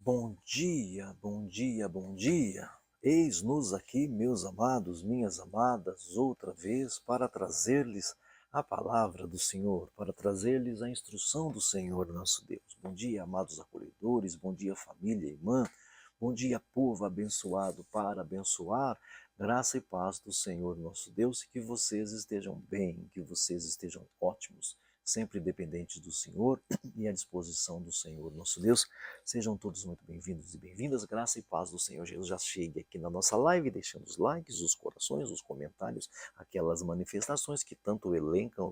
Bom dia, bom dia, bom dia. Eis-nos aqui, meus amados, minhas amadas, outra vez para trazer-lhes a palavra do Senhor, para trazer-lhes a instrução do Senhor nosso Deus. Bom dia, amados acolhedores, bom dia, família, irmã, bom dia, povo abençoado para abençoar, graça e paz do Senhor nosso Deus, e que vocês estejam bem, que vocês estejam ótimos, sempre dependentes do Senhor e à disposição do Senhor nosso Deus. Sejam todos muito bem-vindos e bem-vindas. Graça e paz do Senhor Jesus. Já chegue aqui na nossa live, deixando os likes, os corações, os comentários, aquelas manifestações que tanto elencam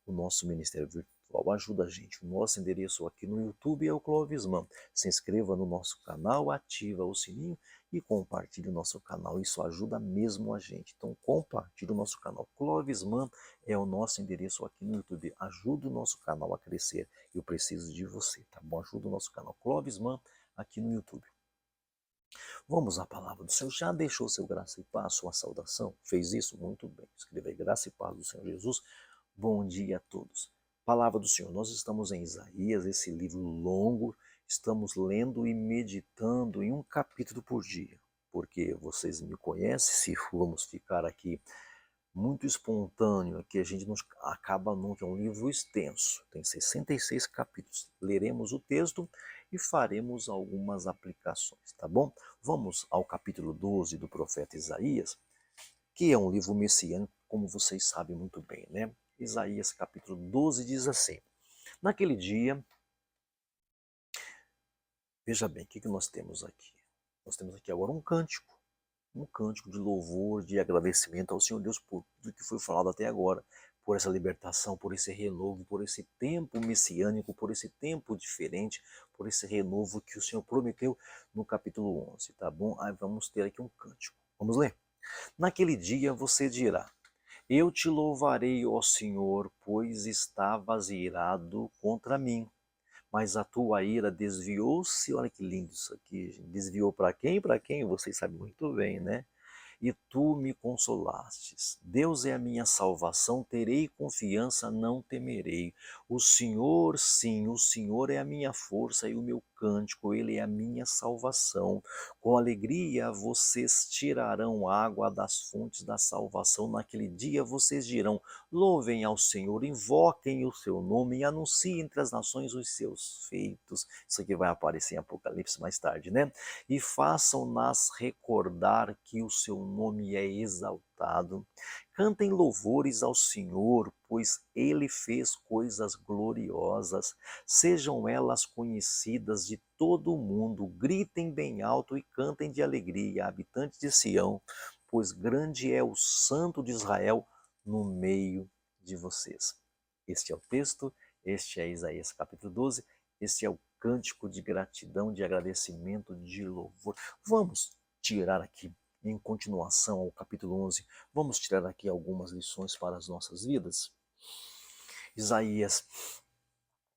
o nosso Ministério Virtual. Ajuda a gente. O nosso endereço aqui no YouTube é o Clovisman. Se inscreva no nosso canal, ativa o sininho e compartilhe o nosso canal. Isso ajuda mesmo a gente. Então compartilhe o nosso canal. Clovisman é o nosso endereço aqui no YouTube. Ajuda o nosso canal a crescer. Eu preciso de você, tá bom? Ajuda o nosso canal Clovisman aqui no YouTube. Vamos à palavra do Senhor. Já deixou seu graça e paz, sua saudação? Fez isso? Muito bem. Escreva aí, graça e paz do Senhor Jesus. Bom dia a todos. Palavra do Senhor. Nós estamos em Isaías, esse livro longo. Estamos lendo e meditando em um capítulo por dia. Porque vocês me conhecem, se vamos ficar aqui muito espontâneo, aqui a gente não acaba nunca, é um livro extenso, tem 66 capítulos. Leremos o texto e faremos algumas aplicações, tá bom? Vamos ao capítulo 12 do profeta Isaías, que é um livro messiânico, como vocês sabem muito bem, né? Isaías capítulo 12 diz assim: naquele dia, veja bem, o que nós temos aqui? Nós temos aqui agora um cântico de louvor, de agradecimento ao Senhor Deus por tudo que foi falado até agora, por essa libertação, por esse renovo, por esse tempo messiânico, por esse tempo diferente, por esse renovo que o Senhor prometeu no capítulo 11, tá bom? Aí vamos ter aqui um cântico. Vamos ler? Naquele dia você dirá: eu te louvarei, ó Senhor, pois estavas irado contra mim. Mas a tua ira desviou-se, olha que lindo isso aqui, gente. Desviou para quem? Para quem? Vocês sabem muito bem, né? E tu me consolastes. Deus é a minha salvação, terei confiança, não temerei. O Senhor, sim, o Senhor é a minha força e o meu cântico, ele é a minha salvação. Com alegria vocês tirarão água das fontes da salvação. Naquele dia vocês dirão: louvem ao Senhor, invoquem o seu nome e anunciem entre as nações os seus feitos. Isso aqui vai aparecer em Apocalipse mais tarde, né? E façam-nas recordar que o seu nome é exaltado. Cantem louvores ao Senhor, pois ele fez coisas gloriosas. Sejam elas conhecidas de todo o mundo. Gritem bem alto e cantem de alegria, habitantes de Sião, pois grande é o Santo de Israel no meio de vocês. Este é o texto, este é Isaías capítulo 12, este é o cântico de gratidão, de agradecimento, de louvor. Vamos tirar aqui, em continuação ao capítulo 11, vamos tirar aqui algumas lições para as nossas vidas. Isaías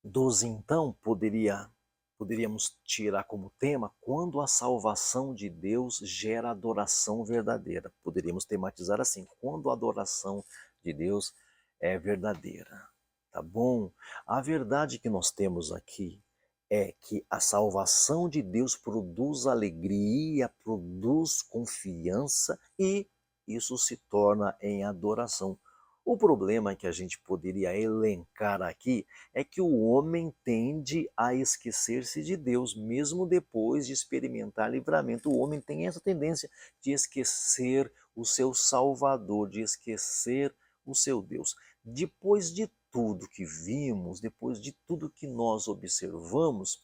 12, então, poderíamos tirar como tema quando a salvação de Deus gera adoração verdadeira. Poderíamos tematizar assim, quando a adoração de Deus é verdadeira. Tá bom? A verdade que nós temos aqui é que a salvação de Deus produz alegria, produz confiança e isso se torna em adoração. O problema que a gente poderia elencar aqui é que o homem tende a esquecer-se de Deus, mesmo depois de experimentar livramento. O homem tem essa tendência de esquecer o seu Salvador, de esquecer o seu Deus. Depois de tudo que vimos, depois de tudo que nós observamos,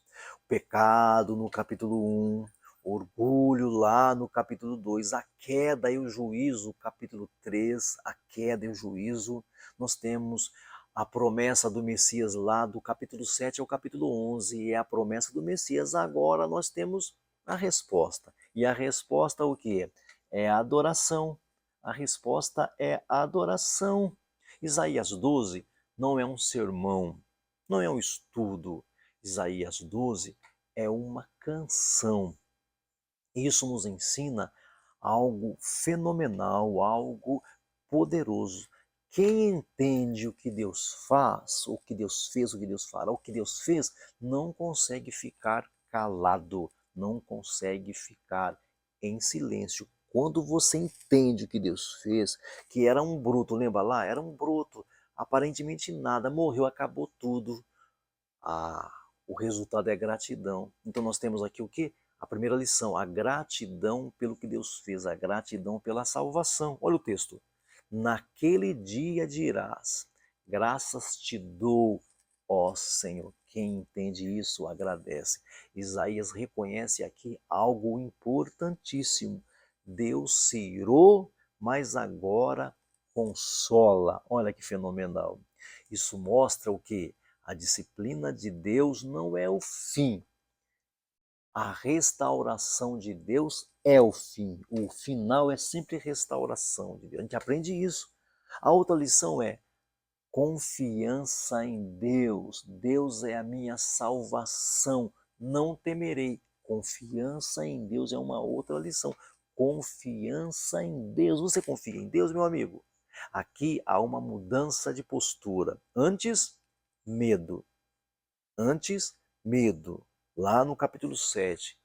o pecado no capítulo 1, orgulho lá no capítulo 2, a queda e o juízo, capítulo 3, a queda e o juízo, nós temos a promessa do Messias lá do capítulo 7 ao capítulo 11, e é a promessa do Messias. Agora nós temos a resposta. E a resposta o quê? É a adoração. A resposta é a adoração. Isaías 12 não é um sermão, não é um estudo. Isaías 12 é uma canção. Isso nos ensina algo fenomenal, algo poderoso. Quem entende o que Deus faz, o que Deus fez, o que Deus fará, o que Deus fez, não consegue ficar calado, não consegue ficar em silêncio. Quando você entende o que Deus fez, que era um bruto, lembra lá? Era um bruto, aparentemente nada, morreu, acabou tudo. Ah, o resultado é gratidão. Então nós temos aqui o quê? A primeira lição, a gratidão pelo que Deus fez, a gratidão pela salvação. Olha o texto. Naquele dia dirás, graças te dou, ó Senhor. Quem entende isso agradece. Isaías reconhece aqui algo importantíssimo. Deus se irou, mas agora consola. Olha que fenomenal. Isso mostra o quê? A disciplina de Deus não é o fim. A restauração de Deus é o fim. O final é sempre restauração de Deus. A gente aprende isso. A outra lição é confiança em Deus. Deus é a minha salvação. Não temerei. Confiança em Deus é uma outra lição. Confiança em Deus. Você confia em Deus, meu amigo? Aqui há uma mudança de postura. Antes, medo. Antes, medo. Lá no capítulo 7.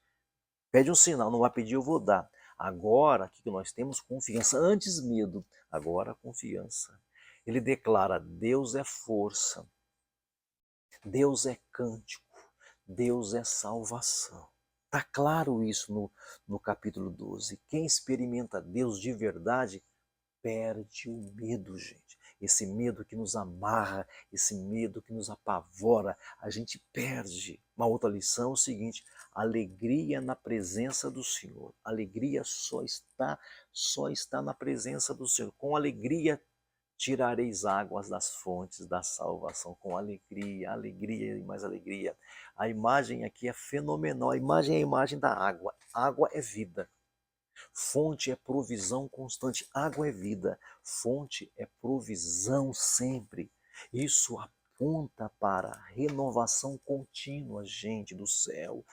Pede um sinal, não vai pedir, eu vou dar. Agora, aqui que nós temos confiança. Antes, medo. Agora, confiança. Ele declara: Deus é força, Deus é cântico, Deus é salvação. Está claro isso no capítulo 12. Quem experimenta Deus de verdade perde o medo, gente. Esse medo que nos amarra, esse medo que nos apavora, a gente perde. Uma outra lição é o seguinte: alegria na presença do Senhor. Alegria só está na presença do Senhor. Com alegria tirareis águas das fontes da salvação. Com alegria, alegria e mais alegria. A imagem aqui é fenomenal. A imagem é a imagem da água. Água é vida. Fonte é provisão constante, água é vida, fonte é provisão sempre. Isso aponta para renovação contínua, gente do céu.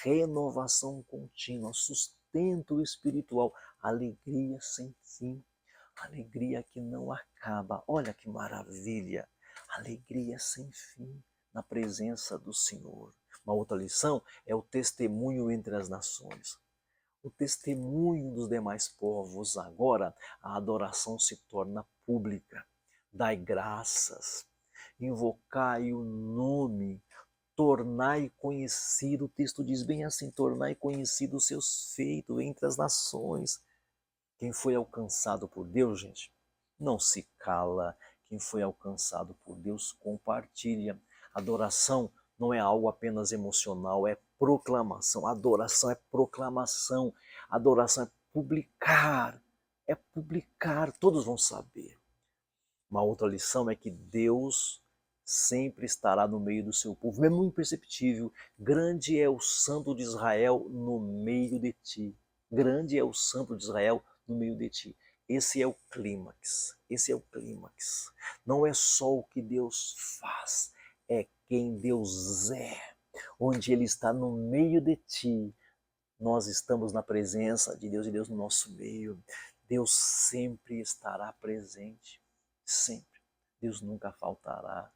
Renovação contínua, sustento espiritual, alegria sem fim, alegria que não acaba. Olha que maravilha, alegria sem fim na presença do Senhor. Uma outra lição é o testemunho entre as nações. O testemunho dos demais povos. Agora a adoração se torna pública. Dai graças, invocai o nome, tornai conhecido. O texto diz bem assim: tornai conhecido os seus feitos entre as nações. Quem foi alcançado por Deus, gente, não se cala. Quem foi alcançado por Deus compartilha. Adoração não é algo apenas emocional, é proclamação. Adoração é proclamação. Adoração é publicar. É publicar, todos vão saber. Uma outra lição é que Deus sempre estará no meio do seu povo, mesmo imperceptível. Grande é o Santo de Israel no meio de ti. Grande é o Santo de Israel no meio de ti. Esse é o clímax. Esse é o clímax. Não é só o que Deus faz, é quem Deus é. Onde Ele está no meio de ti, nós estamos na presença de Deus e Deus no nosso meio. Deus sempre estará presente. Sempre. Deus nunca faltará.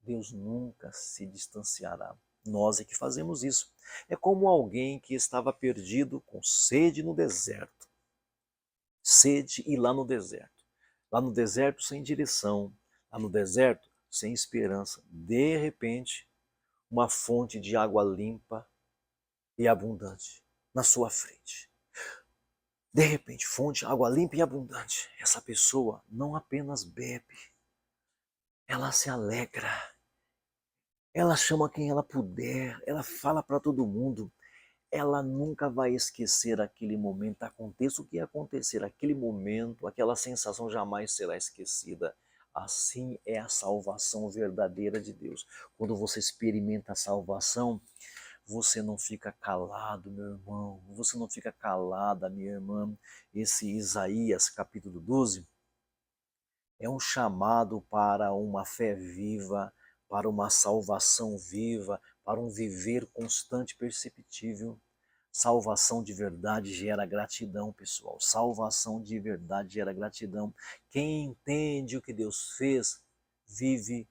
Deus nunca se distanciará. Nós é que fazemos isso. É como alguém que estava perdido com sede no deserto. Sede e lá no deserto. Lá no deserto sem direção. Lá no deserto sem esperança. De repente, uma fonte de água limpa e abundante na sua frente. De repente, fonte, água limpa e abundante. Essa pessoa não apenas bebe, ela se alegra. Ela chama quem ela puder, ela fala para todo mundo. Ela nunca vai esquecer aquele momento, aconteça o que acontecer, aquele momento, aquela sensação jamais será esquecida. Assim é a salvação verdadeira de Deus. Quando você experimenta a salvação, você não fica calado, meu irmão, você não fica calada, minha irmã. Esse Isaías capítulo 12 é um chamado para uma fé viva, para uma salvação viva, para um viver constante e perceptível. Salvação de verdade gera gratidão, pessoal. Salvação de verdade gera gratidão. Quem entende o que Deus fez, vive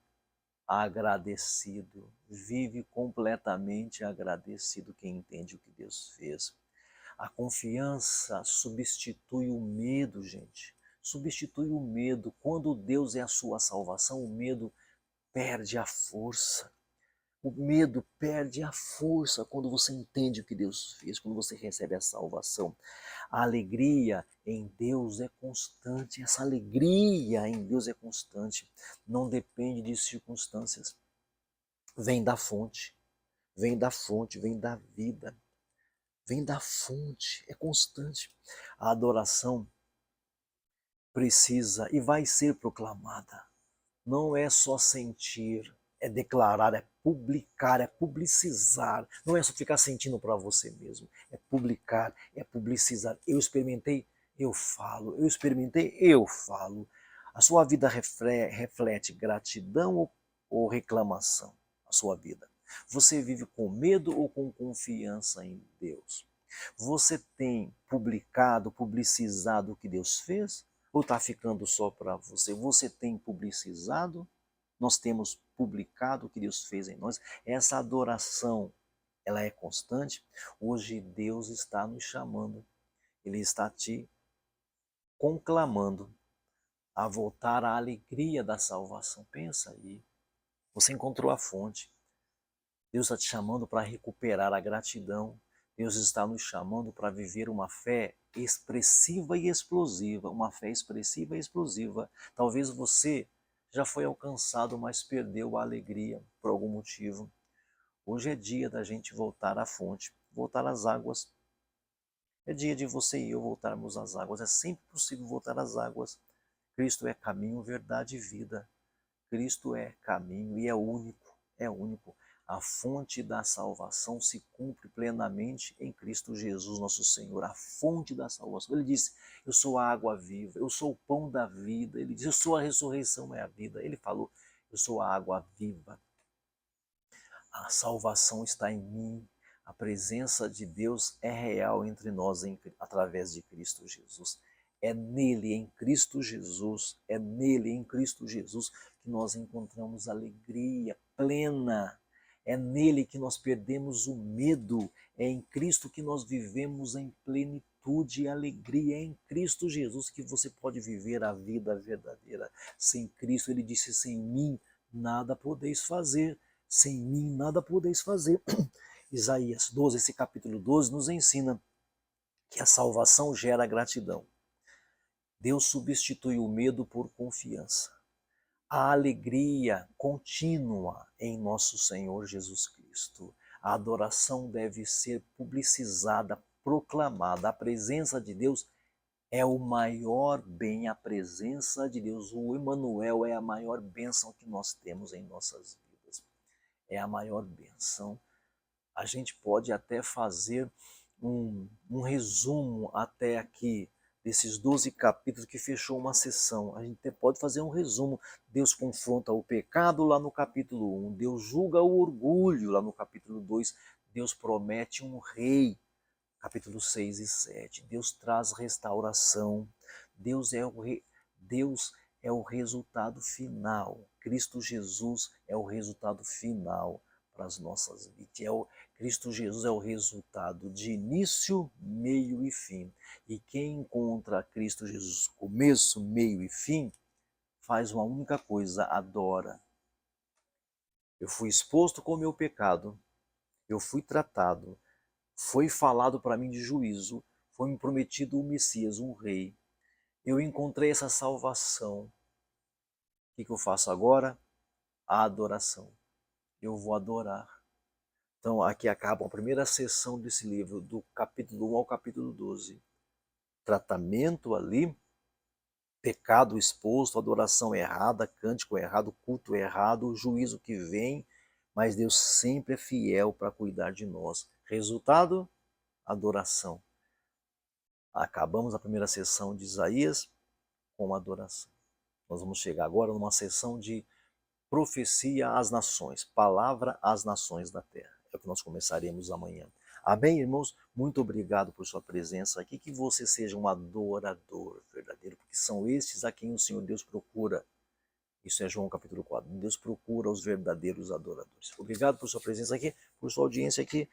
agradecido, vive completamente agradecido quem entende o que Deus fez. A confiança substitui o medo, gente. Substitui o medo. Quando Deus é a sua salvação, o medo perde a força. O medo perde a força quando você entende o que Deus fez, quando você recebe a salvação. A alegria em Deus é constante, essa alegria em Deus é constante, não depende de circunstâncias. Vem da fonte, vem da fonte, vem da vida, vem da fonte, é constante. A adoração precisa e vai ser proclamada. Não é só sentir, é declarar, é publicar, é publicizar. Não é só ficar sentindo para você mesmo. É publicar, é publicizar. Eu experimentei, eu falo. Eu experimentei, eu falo. A sua vida reflete gratidão ou reclamação? A sua vida. Você vive com medo ou com confiança em Deus? Você tem publicado, publicizado o que Deus fez? Ou está ficando só para você? Você tem publicizado? Nós temos publicado o que Deus fez em nós? Essa adoração, ela é constante? Hoje Deus está nos chamando. Ele está te conclamando a voltar à alegria da salvação. Pensa aí. Você encontrou a fonte. Deus está te chamando para recuperar a gratidão. Deus está nos chamando para viver uma fé expressiva e explosiva. Uma fé expressiva e explosiva. Talvez você já foi alcançado, mas perdeu a alegria por algum motivo. Hoje é dia da gente voltar à fonte, voltar às águas. É dia de você e eu voltarmos às águas. É sempre possível voltar às águas. Cristo é caminho, verdade e vida. Cristo é caminho e é único, é único. A fonte da salvação se cumpre plenamente em Cristo Jesus, nosso Senhor. A fonte da salvação. Ele disse, eu sou a água viva, eu sou o pão da vida. Ele disse, eu sou a ressurreição, é a vida. Ele falou, eu sou a água viva. A salvação está em mim. A presença de Deus é real entre nós através de Cristo Jesus. É nele, em Cristo Jesus, é nele, em Cristo Jesus, que nós encontramos alegria plena. É nele que nós perdemos o medo. É em Cristo que nós vivemos em plenitude e alegria. É em Cristo Jesus que você pode viver a vida verdadeira. Sem Cristo, ele disse, sem mim nada podeis fazer. Sem mim nada podeis fazer. Isaías 12, esse capítulo 12, nos ensina que a salvação gera gratidão. Deus substitui o medo por confiança. A alegria contínua em nosso Senhor Jesus Cristo. A adoração deve ser publicizada, proclamada. A presença de Deus é o maior bem, a presença de Deus. O Emmanuel é a maior bênção que nós temos em nossas vidas. É a maior bênção. A gente pode até fazer um resumo até aqui, desses 12 capítulos que fechou uma sessão. A gente até pode fazer um resumo. Deus confronta o pecado lá no capítulo 1, Deus julga o orgulho lá no capítulo 2, Deus promete um rei, capítulo 6 e 7, Deus traz restauração, Deus é o resultado final, Cristo Jesus é o resultado final para as nossas vidas. Cristo Jesus é o resultado de início, meio e fim. E quem encontra Cristo Jesus começo, meio e fim, faz uma única coisa, adora. Eu fui exposto com o meu pecado, eu fui tratado, foi falado para mim de juízo, foi me prometido o Messias, um rei. Eu encontrei essa salvação. O que eu faço agora? A adoração. Eu vou adorar. Então, aqui acaba a primeira sessão desse livro, do capítulo 1 ao capítulo 12. Tratamento ali, pecado exposto, adoração errada, cântico errado, culto errado, o juízo que vem, mas Deus sempre é fiel para cuidar de nós. Resultado? Adoração. Acabamos a primeira sessão de Isaías com adoração. Nós vamos chegar agora numa sessão de profecia às nações, palavra às nações da terra. É o que nós começaremos amanhã. Amém, irmãos? Muito obrigado por sua presença aqui. Que você seja um adorador verdadeiro, porque são estes a quem o Senhor Deus procura. Isso é João capítulo 4. Deus procura os verdadeiros adoradores. Obrigado por sua presença aqui, por sua audiência aqui.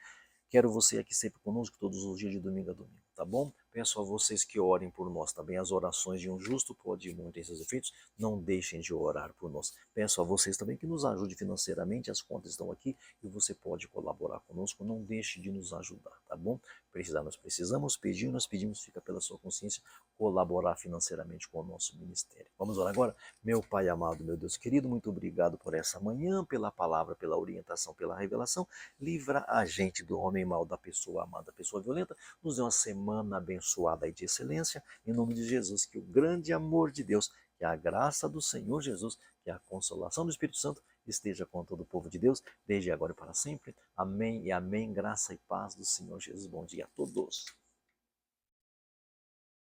Quero você aqui sempre conosco, todos os dias de domingo a domingo, tá bom? Peço a vocês que orem por nós também. As orações de um justo pode muito em seus efeitos. Não deixem de orar por nós. Peço a vocês também que nos ajude financeiramente. As contas estão aqui e você pode colaborar conosco. Não deixe de nos ajudar, tá bom? Precisar, nós precisamos, pedir, nós pedimos, fica pela sua consciência, colaborar financeiramente com o nosso ministério. Vamos orar agora? Meu Pai amado, meu Deus querido, muito obrigado por essa manhã, pela palavra, pela orientação, pela revelação. Livra a gente do homem mau, da pessoa amada, da pessoa violenta. Nos dê uma semana abençoada e de excelência. Em nome de Jesus, que o grande amor de Deus, que a graça do Senhor Jesus, que a consolação do Espírito Santo esteja com todo o povo de Deus, desde agora e para sempre. Amém e amém. Graça e paz do Senhor Jesus. Bom dia a todos.